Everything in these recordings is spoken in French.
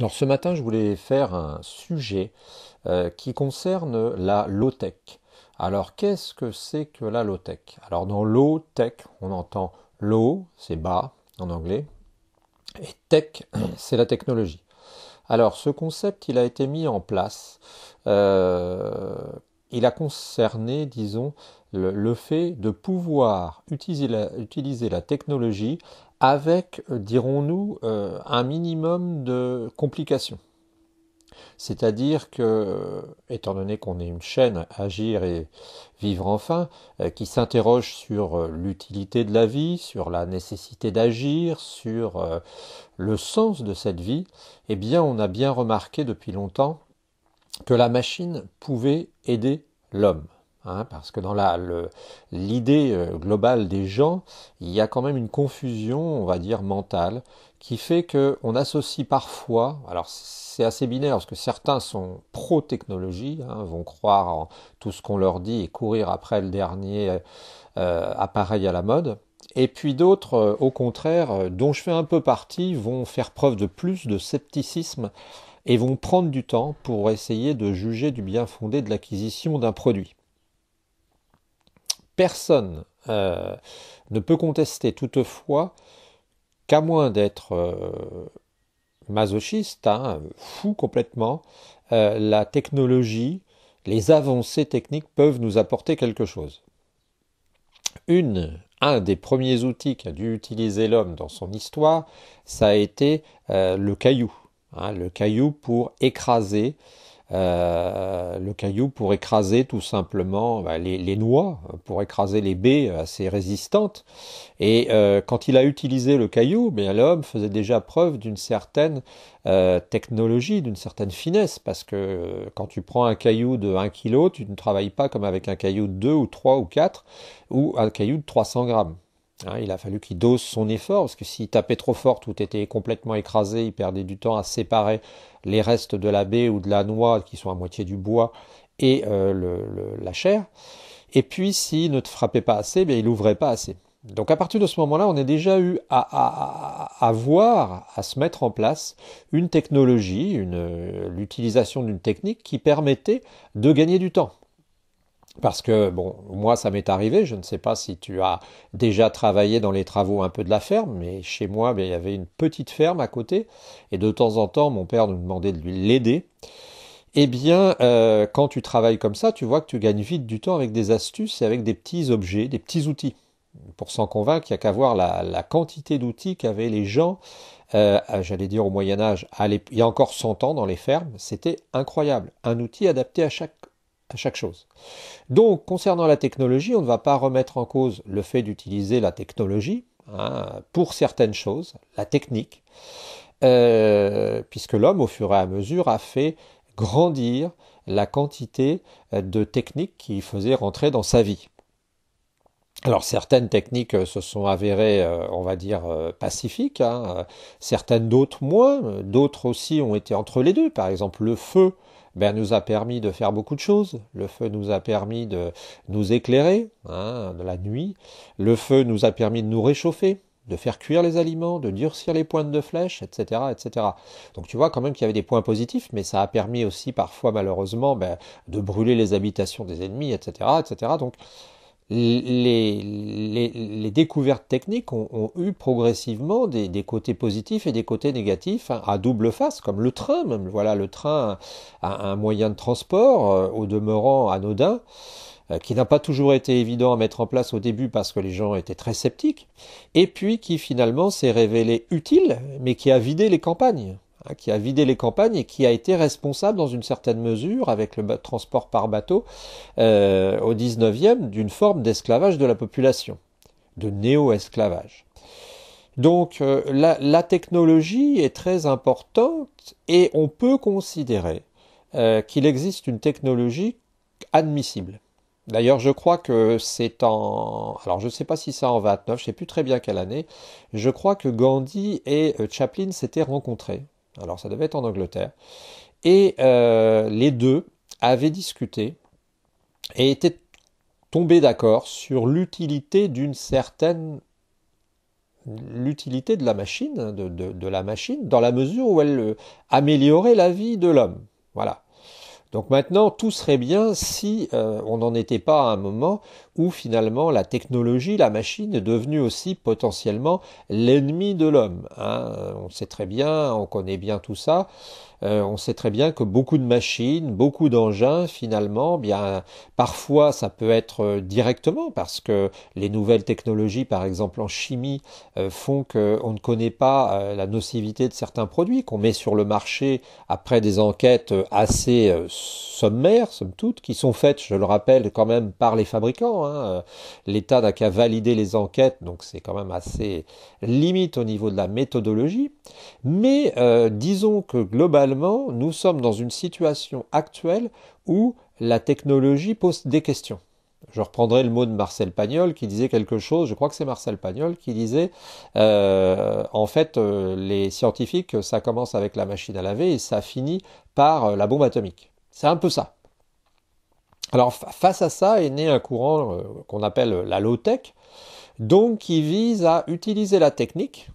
Alors ce matin, je voulais faire un sujet qui concerne la low-tech. Alors qu'est-ce que c'est que la low-tech? Alors dans low-tech, on entend low, c'est bas en anglais, et tech, c'est la technologie. Alors ce concept, il a été mis en place, euh, il a concerné, disons, le fait de pouvoir utiliser la technologie avec, dirons-nous, un minimum de complications. C'est-à-dire que, étant donné qu'on est une chaîne Agir et Vivre enfin, qui s'interroge sur l'utilité de la vie, sur la nécessité d'agir, sur le sens de cette vie, eh bien on a bien remarqué depuis longtemps que la machine pouvait aider l'homme. Hein, parce que dans l'idée globale des gens, il y a quand même une confusion, on va dire, mentale, qui fait qu'on associe parfois, alors c'est assez binaire, parce que certains sont pro-technologie, hein, vont croire en tout ce qu'on leur dit et courir après le dernier appareil à la mode, et puis d'autres, au contraire, dont je fais un peu partie, vont faire preuve de plus de scepticisme et vont prendre du temps pour essayer de juger du bien fondé de l'acquisition d'un produit. Personne ne peut contester toutefois qu'à moins d'être masochiste, hein, fou complètement, la technologie, les avancées techniques peuvent nous apporter quelque chose. Un des premiers outils qu'a dû utiliser l'homme dans son histoire, ça a été le caillou. Hein, le caillou pour écraser tout simplement les noix, pour écraser les baies assez résistantes. Et quand il a utilisé le caillou, bien, l'homme faisait déjà preuve d'une certaine technologie, d'une certaine finesse, parce que quand tu prends un caillou de 1 kg, tu ne travailles pas comme avec un caillou de 2 ou 3 ou 4, ou un caillou de 300 grammes. Hein, il a fallu qu'il dose son effort, parce que s'il tapait trop fort, tout était complètement écrasé, il perdait du temps à séparer les restes de la baie ou de la noix, qui sont à moitié du bois, et la chair. Et puis, s'il ne te frappait pas assez, bien, il n'ouvrait pas assez. Donc à partir de ce moment-là, on a déjà eu à voir, à se mettre en place une technologie, l'utilisation d'une technique qui permettait de gagner du temps. Parce que, bon, moi, ça m'est arrivé, je ne sais pas si tu as déjà travaillé dans les travaux un peu de la ferme, mais chez moi, bien, il y avait une petite ferme à côté, et de temps en temps, mon père nous demandait de l'aider. Eh bien, quand tu travailles comme ça, tu vois que tu gagnes vite du temps avec des astuces et avec des petits objets, des petits outils. Pour s'en convaincre, il n'y a qu'à voir la quantité d'outils qu'avaient les gens, j'allais dire au Moyen Âge, il y a encore 100 ans dans les fermes, c'était incroyable. Un outil adapté à chaque chose. Donc, concernant la technologie, on ne va pas remettre en cause le fait d'utiliser la technologie, hein, pour certaines choses, la technique, puisque l'homme, au fur et à mesure, a fait grandir la quantité de techniques qu'il faisait rentrer dans sa vie. Alors certaines techniques se sont avérées, on va dire, pacifiques, hein, certaines d'autres moins, d'autres aussi ont été entre les deux. Par exemple, le feu ben, nous a permis de faire beaucoup de choses. Le feu nous a permis de nous éclairer, hein, de la nuit. Le feu nous a permis de nous réchauffer, de faire cuire les aliments, de durcir les pointes de flèche, etc., etc. Donc tu vois quand même qu'il y avait des points positifs, mais ça a permis aussi parfois malheureusement ben, de brûler les habitations des ennemis, etc., etc. Donc les découvertes techniques ont eu progressivement des côtés positifs et des côtés négatifs, hein, à double face, comme le train même. Voilà, le train, un moyen de transport, au demeurant anodin, qui n'a pas toujours été évident à mettre en place au début parce que les gens étaient très sceptiques, et puis qui finalement s'est révélé utile, mais qui a vidé les campagnes. Hein, qui a vidé les campagnes et qui a été responsable dans une certaine mesure, avec le transport par bateau, au 19e, d'une forme d'esclavage de la population, de néo-esclavage. Donc la technologie est très importante et on peut considérer qu'il existe une technologie admissible. D'ailleurs, je crois que c'est en... Alors, je ne sais pas si c'est en 29, je ne sais plus très bien quelle année. Je crois que Gandhi et Chaplin s'étaient rencontrés. Alors, ça devait être en Angleterre. Et les deux avaient discuté et étaient tombés d'accord sur l'utilité d'une certaine l'utilité de la machine, de la machine, dans la mesure où elle améliorait la vie de l'homme. Voilà. Donc maintenant, tout serait bien si on n'en était pas à un moment où finalement la technologie, la machine est devenue aussi potentiellement l'ennemi de l'homme, hein. On sait très bien, on connaît bien tout ça. On sait très bien que beaucoup de machines, beaucoup d'engins, finalement, bien, parfois ça peut être directement parce que les nouvelles technologies, par exemple en chimie, font qu'on ne connaît pas la nocivité de certains produits qu'on met sur le marché après des enquêtes assez sommaires, somme toute, qui sont faites, je le rappelle, quand même par les fabricants, hein. L'État n'a qu'à valider les enquêtes, donc c'est quand même assez limite au niveau de la méthodologie. Mais disons que globalement, nous sommes dans une situation actuelle où la technologie pose des questions. Je reprendrai le mot de Marcel Pagnol qui disait quelque chose, je crois que c'est Marcel Pagnol qui disait en fait les scientifiques ça commence avec la machine à laver et ça finit par la bombe atomique. C'est un peu ça. Alors face à ça est né un courant qu'on appelle la low-tech, donc qui vise à utiliser la technique,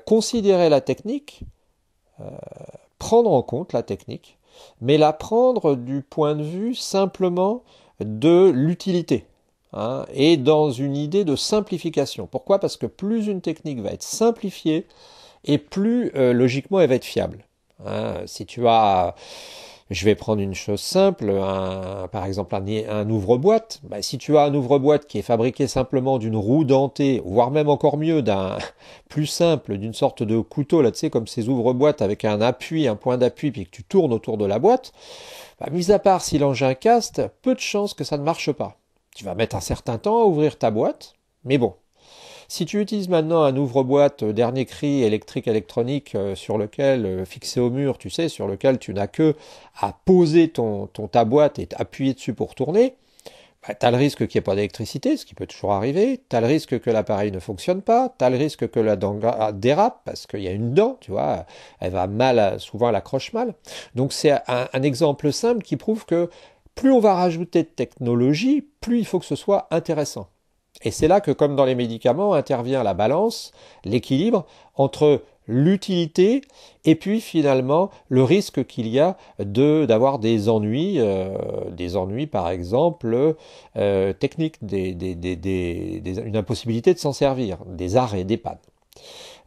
considérer la technique, prendre en compte la technique, mais la prendre du point de vue simplement de l'utilité, hein, et dans une idée de simplification. Pourquoi? Parce que plus une technique va être simplifiée, et plus logiquement elle va être fiable. Hein, si tu as je vais prendre une chose simple, par exemple un ouvre-boîte. Bah, si tu as un ouvre-boîte qui est fabriqué simplement d'une roue dentée, voire même encore mieux d'un plus simple, d'une sorte de couteau, là tu sais, comme ces ouvre-boîtes avec un appui, un point d'appui, puis que tu tournes autour de la boîte, bah, mis à part si l'engin casse, peu de chances que ça ne marche pas. Tu vas mettre un certain temps à ouvrir ta boîte, mais bon. Si tu utilises maintenant un ouvre-boîte dernier cri électrique électronique sur lequel, fixé au mur, tu sais, sur lequel tu n'as que à poser ta boîte et appuyer dessus pour tourner, bah, tu as le risque qu'il n'y ait pas d'électricité, ce qui peut toujours arriver, tu as le risque que l'appareil ne fonctionne pas, tu as le risque que la dent dérape, parce qu'il y a une dent, tu vois, elle va mal, souvent elle accroche mal. Donc c'est un exemple simple qui prouve que plus on va rajouter de technologie, plus il faut que ce soit intéressant. Et c'est là que, comme dans les médicaments, intervient la balance, l'équilibre entre l'utilité et puis finalement le risque qu'il y a d'avoir des ennuis par exemple techniques, une impossibilité de s'en servir, des arrêts, des pannes.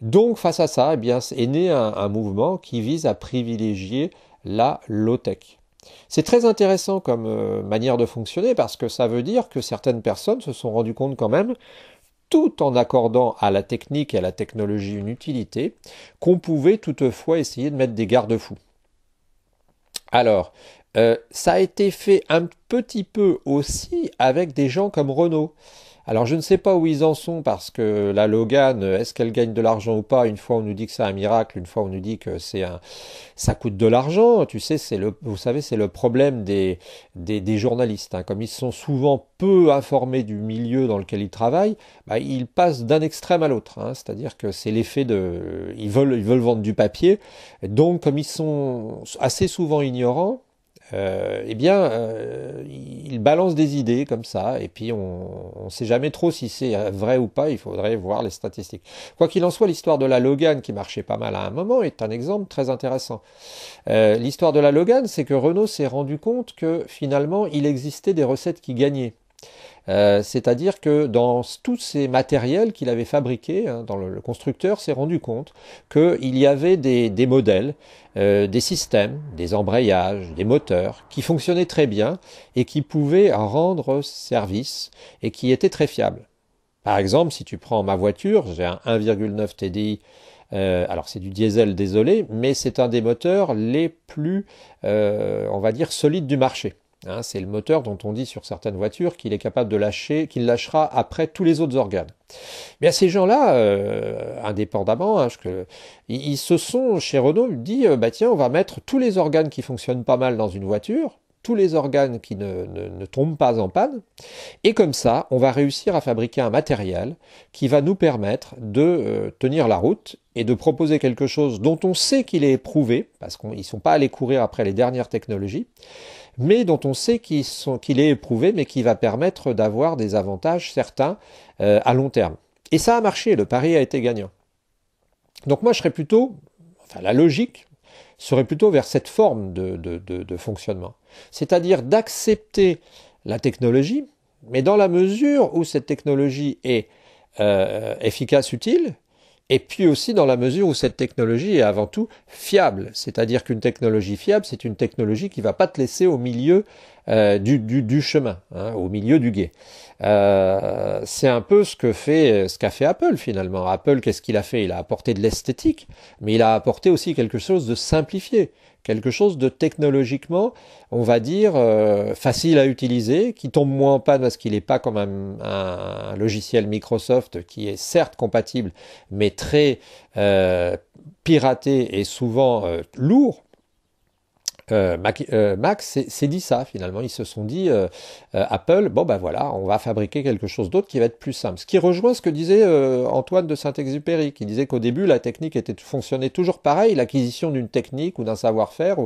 Donc face à ça, eh bien, est né un mouvement qui vise à privilégier la low-tech. C'est très intéressant comme manière de fonctionner parce que ça veut dire que certaines personnes se sont rendues compte quand même, tout en accordant à la technique et à la technologie une utilité, qu'on pouvait toutefois essayer de mettre des garde-fous. Alors, ça a été fait un petit peu aussi avec des gens comme Renault. Alors je ne sais pas où ils en sont parce que la Logan, est-ce qu'elle gagne de l'argent ou pas? Une fois on nous dit que c'est un miracle, une fois on nous dit que ça coûte de l'argent. Tu sais, vous savez, c'est le problème des journalistes, hein. Comme ils sont souvent peu informés du milieu dans lequel ils travaillent, bah, ils passent d'un extrême à l'autre, hein. C'est-à-dire que c'est l'effet ils veulent vendre du papier. Donc comme ils sont assez souvent ignorants, eh bien, il balance des idées comme ça, et puis on ne sait jamais trop si c'est vrai ou pas, il faudrait voir les statistiques. Quoi qu'il en soit, l'histoire de la Logan, qui marchait pas mal à un moment, est un exemple très intéressant. L'histoire de la Logan, c'est que Renault s'est rendu compte que finalement, il existait des recettes qui gagnaient. C'est-à-dire que dans tous ces matériels qu'il avait fabriqués, hein, le constructeur s'est rendu compte qu'il y avait des modèles, des systèmes, des embrayages, des moteurs qui fonctionnaient très bien et qui pouvaient rendre service et qui étaient très fiables. Par exemple, si tu prends ma voiture, j'ai un 1,9 TDI. Alors c'est du diesel, désolé, mais c'est un des moteurs les plus, on va dire, solides du marché. Hein, c'est le moteur dont on dit sur certaines voitures qu'il est capable de lâcher, qu'il lâchera après tous les autres organes. Bien ces gens-là, indépendamment, hein, ils se sont chez Renault dit bah tiens, on va mettre tous les organes qui fonctionnent pas mal dans une voiture, tous les organes qui ne tombent pas en panne, et comme ça, on va réussir à fabriquer un matériel qui va nous permettre de tenir la route et de proposer quelque chose dont on sait qu'il est éprouvé, parce qu'ils ne sont pas allés courir après les dernières technologies, mais dont on sait qu'il est éprouvé, mais qui va permettre d'avoir des avantages certains à long terme. Et ça a marché, le pari a été gagnant. Donc moi, je serais plutôt, enfin la logique serait plutôt vers cette forme de fonctionnement. C'est-à-dire d'accepter la technologie, mais dans la mesure où cette technologie est efficace, utile, et puis aussi dans la mesure où cette technologie est avant tout fiable. C'est-à-dire qu'une technologie fiable, c'est une technologie qui ne va pas te laisser au milieu du chemin, hein, au milieu du gué. C'est un peu ce qu'a fait Apple finalement. Apple, qu'est-ce qu'il a fait? Il a apporté de l'esthétique, mais il a apporté aussi quelque chose de simplifié, quelque chose de technologiquement, on va dire, facile à utiliser, qui tombe moins en panne parce qu'il n'est pas comme un logiciel Microsoft qui est certes compatible, mais très piraté et souvent lourd. Mac s'est dit ça finalement. Ils se sont dit Apple, bon ben voilà, on va fabriquer quelque chose d'autre qui va être plus simple. Ce qui rejoint ce que disait Antoine de Saint-Exupéry, qui disait qu'au début la technique fonctionnait toujours pareil, l'acquisition d'une technique ou d'un savoir-faire.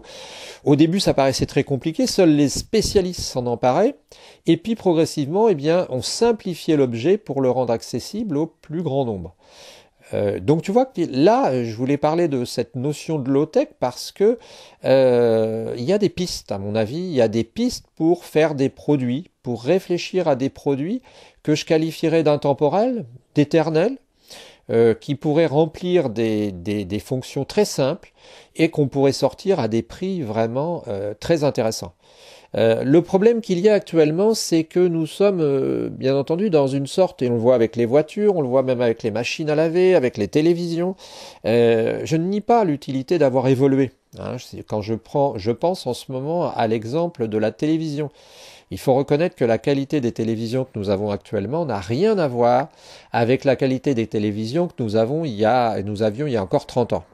Au début ça paraissait très compliqué, seuls les spécialistes s'en emparaient, et puis progressivement, eh bien, on simplifiait l'objet pour le rendre accessible au plus grand nombre. Donc tu vois que là, je voulais parler de cette notion de low-tech parce que il y a des pistes, à mon avis, il y a des pistes pour faire des produits, pour réfléchir à des produits que je qualifierais d'intemporels, d'éternels, qui pourraient remplir des fonctions très simples et qu'on pourrait sortir à des prix vraiment très intéressants. Le problème qu'il y a actuellement, c'est que nous sommes, bien entendu, dans une sorte, et on le voit avec les voitures, on le voit même avec les machines à laver, avec les télévisions. Je ne nie pas l'utilité d'avoir évolué. Hein. Quand je pense en ce moment à l'exemple de la télévision. Il faut reconnaître que la qualité des télévisions que nous avons actuellement n'a rien à voir avec la qualité des télévisions que nous avions il y a encore 30 ans.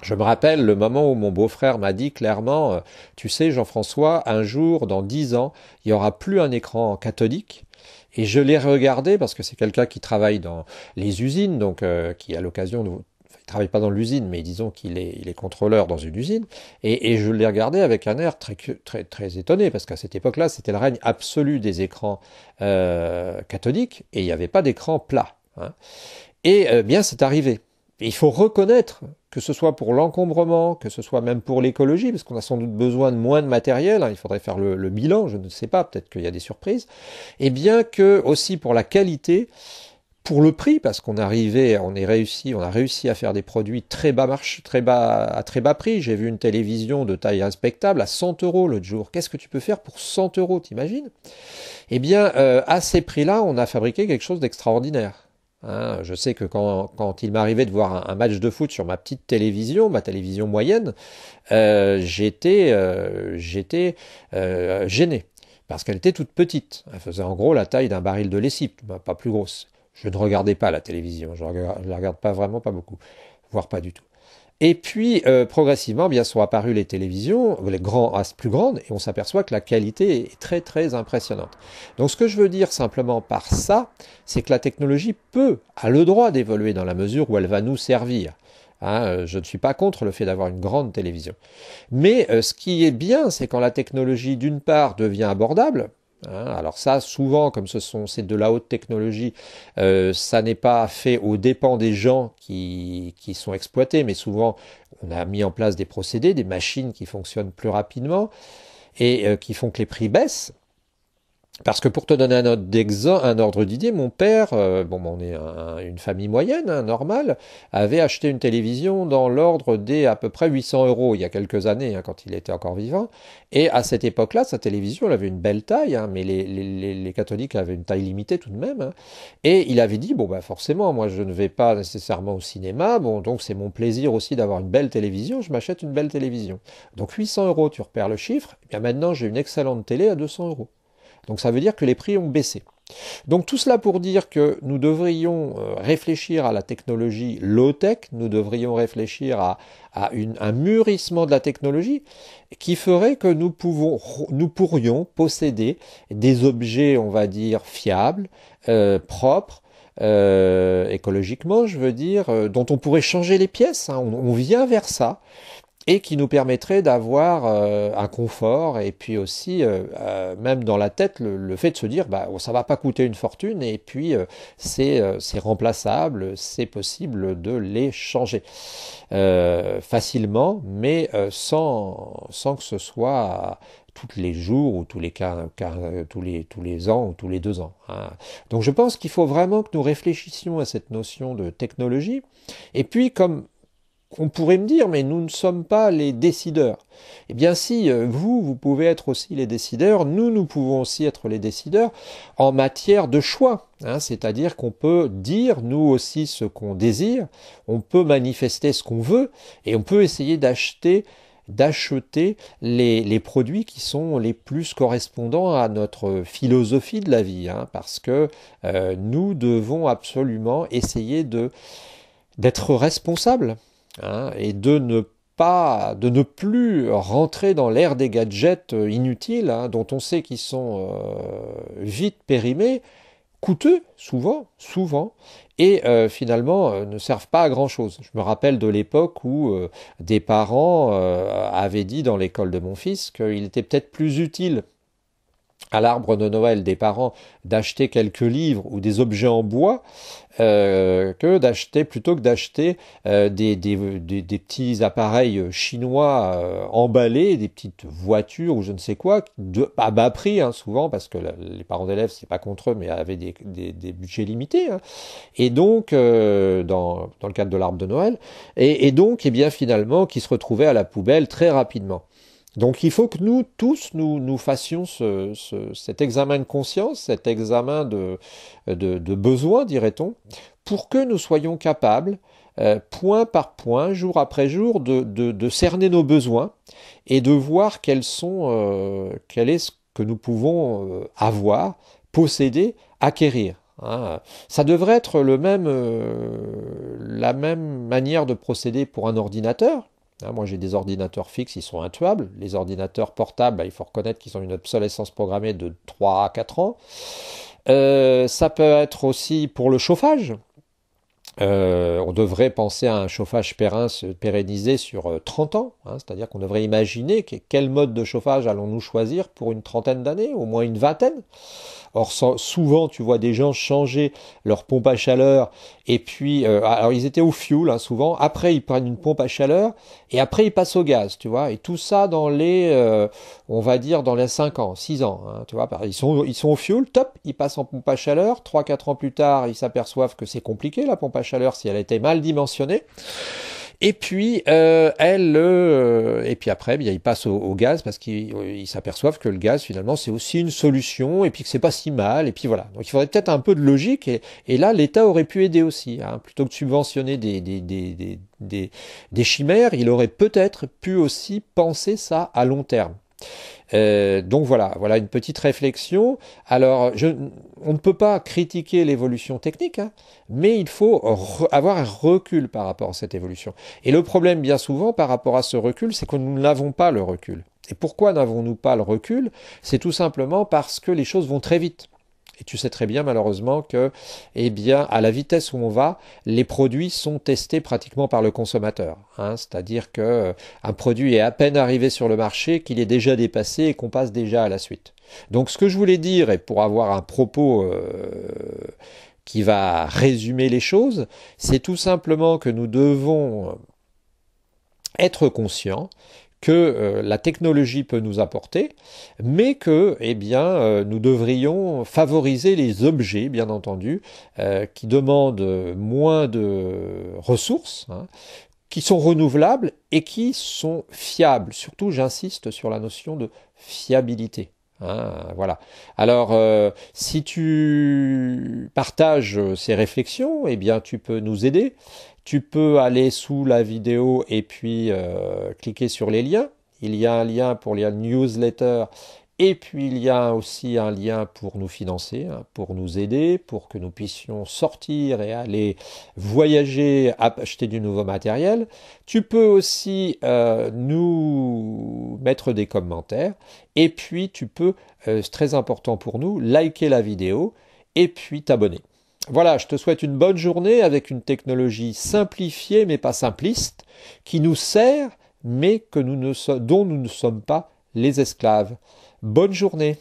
Je me rappelle le moment où mon beau-frère m'a dit clairement, tu sais Jean-François, un jour, dans 10 ans, il n'y aura plus un écran cathodique. Et je l'ai regardé parce que c'est quelqu'un qui travaille dans les usines, donc qui a l'occasion de... Enfin, il travaille pas dans l'usine, mais disons il est contrôleur dans une usine. Et je l'ai regardé avec un air très étonné, parce qu'à cette époque-là, c'était le règne absolu des écrans cathodiques, et il n'y avait pas d'écran plat. Hein. Et bien, c'est arrivé. Et il faut reconnaître, que ce soit pour l'encombrement, que ce soit même pour l'écologie, parce qu'on a sans doute besoin de moins de matériel, hein, il faudrait faire le bilan, je ne sais pas, peut-être qu'il y a des surprises, et bien que aussi pour la qualité, pour le prix, parce on a réussi à faire des produits à très bas prix. J'ai vu une télévision de taille respectable à 100 euros l'autre jour. Qu'est-ce que tu peux faire pour 100 euros, t'imagines? Eh bien, à ces prix-là, on a fabriqué quelque chose d'extraordinaire. Hein, je sais que quand il m'arrivait de voir un match de foot sur ma petite télévision, ma télévision moyenne, j'étais gêné parce qu'elle était toute petite. Elle faisait en gros la taille d'un baril de lessive, pas plus grosse. Je ne regardais pas la télévision, je la regarde pas vraiment, pas beaucoup, voire pas du tout. Et puis, progressivement, bien, sont apparues les télévisions, les plus grandes, et on s'aperçoit que la qualité est très impressionnante. Donc, ce que je veux dire simplement par ça, c'est que la technologie a le droit d'évoluer dans la mesure où elle va nous servir. Hein, je ne suis pas contre le fait d'avoir une grande télévision. Mais ce qui est bien, c'est quand la technologie, d'une part, devient abordable. Hein, alors ça, souvent, comme c'est de la haute technologie, ça n'est pas fait aux dépens des gens qui sont exploités, mais souvent, on a mis en place des procédés, des machines qui fonctionnent plus rapidement et qui font que les prix baissent. Parce que pour te donner un ordre d'idée, mon père, on est une famille moyenne, hein, normale, avait acheté une télévision dans l'ordre des à peu près 800 euros il y a quelques années, hein, quand il était encore vivant. Et à cette époque-là, sa télévision, elle avait une belle taille, hein, mais les catholiques avaient une taille limitée tout de même. Hein. Et il avait dit, bon bah forcément, moi je ne vais pas nécessairement au cinéma, bon donc c'est mon plaisir aussi d'avoir une belle télévision, je m'achète une belle télévision. Donc 800 euros, tu repères le chiffre, et bien maintenant j'ai une excellente télé à 200 euros. Donc ça veut dire que les prix ont baissé. Donc tout cela pour dire que nous devrions réfléchir à la technologie low-tech, nous devrions réfléchir à un mûrissement de la technologie qui ferait que nous pourrions posséder des objets, on va dire, fiables, propres, écologiquement, je veux dire, dont on pourrait changer les pièces. Hein. On vient vers ça. et qui nous permettrait d'avoir un confort et puis aussi même dans la tête le fait de se dire bah ça va pas coûter une fortune et puis c'est remplaçable, c'est possible de les changer facilement mais sans que ce soit tous les jours ou tous les ans ou tous les 2 ans. Hein. Donc je pense qu'il faut vraiment que nous réfléchissions à cette notion de technologie et puis comme on pourrait me dire, mais nous ne sommes pas les décideurs. Eh bien si, vous pouvez être aussi les décideurs, nous pouvons aussi être les décideurs en matière de choix. Hein, c'est-à-dire qu'on peut dire, nous aussi, ce qu'on désire, on peut manifester ce qu'on veut, et on peut essayer d'acheter les produits qui sont les plus correspondants à notre philosophie de la vie, hein, parce que nous devons absolument essayer d'être responsables. Hein, et de ne plus rentrer dans l'ère des gadgets inutiles, hein, dont on sait qu'ils sont vite périmés, coûteux, souvent, et finalement ne servent pas à grand-chose. Je me rappelle de l'époque où des parents avaient dit dans l'école de mon fils qu'il était peut-être plus utile à l'arbre de Noël des parents d'acheter quelques livres ou des objets en bois plutôt que d'acheter des petits appareils chinois emballés, des petites voitures ou je ne sais quoi, à bas prix hein, souvent, parce que les parents d'élèves, c'est pas contre eux, mais avaient des budgets limités. Hein. Et donc, dans le cadre de l'arbre de Noël, et donc, eh bien, finalement, qui se retrouvaient à la poubelle très rapidement. Donc il faut que nous tous nous fassions cet examen de conscience, cet examen de besoin, dirait-on, pour que nous soyons capables, point par point, jour après jour, de cerner nos besoins et de voir quel est ce que nous pouvons avoir, posséder, acquérir. Hein. Ça devrait être la même manière de procéder pour un ordinateur. Hein, moi j'ai des ordinateurs fixes, ils sont intuables. Les ordinateurs portables, bah, il faut reconnaître qu'ils ont une obsolescence programmée de 3 à 4 ans. Ça peut être aussi pour le chauffage. On devrait penser à un chauffage pérennisé sur 30 ans, hein, c'est-à-dire qu'on devrait imaginer quel mode de chauffage allons-nous choisir pour une trentaine d'années, au moins une vingtaine. Or, souvent, tu vois des gens changer leur pompe à chaleur, et puis, alors ils étaient au fioul, hein, souvent, après ils prennent une pompe à chaleur, et après ils passent au gaz, tu vois, et tout ça on va dire, dans les 5 ans, 6 ans, hein, tu vois, ils sont au fioul, top, ils passent en pompe à chaleur, 3 4 ans plus tard, ils s'aperçoivent que c'est compliqué, la pompe à chaleur, si elle a été mal dimensionnée, et puis et puis après, bien, ils passent au gaz parce qu'ils s'aperçoivent que le gaz finalement c'est aussi une solution et puis que c'est pas si mal et puis voilà. Donc il faudrait peut-être un peu de logique et là l'État aurait pu aider aussi. Hein. Plutôt que de subventionner des chimères, il aurait peut-être pu aussi penser ça à long terme. Donc voilà une petite réflexion. Alors, on ne peut pas critiquer l'évolution technique, hein, mais il faut avoir un recul par rapport à cette évolution. Et le problème, bien souvent, par rapport à ce recul, c'est que nous n'avons pas le recul. Et pourquoi n'avons-nous pas le recul? C'est tout simplement parce que les choses vont très vite. Et tu sais très bien, malheureusement, que, eh bien, à la vitesse où on va, les produits sont testés pratiquement par le consommateur. Hein, c'est-à-dire que un produit est à peine arrivé sur le marché, qu'il est déjà dépassé et qu'on passe déjà à la suite. Donc, ce que je voulais dire, et pour avoir un propos qui va résumer les choses, c'est tout simplement que nous devons être conscients que la technologie peut nous apporter, mais que, eh bien, nous devrions favoriser les objets, bien entendu, qui demandent moins de ressources, hein, qui sont renouvelables et qui sont fiables. Surtout, j'insiste sur la notion de fiabilité. Hein, voilà. Alors, si tu partages ces réflexions, eh bien, tu peux nous aider. Tu peux aller sous la vidéo et puis cliquer sur les liens. Il y a un lien pour les newsletters et puis il y a aussi un lien pour nous financer, hein, pour nous aider, pour que nous puissions sortir et aller voyager, acheter du nouveau matériel. Tu peux aussi nous mettre des commentaires et puis tu peux, c'est très important pour nous, liker la vidéo et puis t'abonner. Voilà, je te souhaite une bonne journée avec une technologie simplifiée mais pas simpliste qui nous sert mais dont nous ne sommes pas les esclaves. Bonne journée.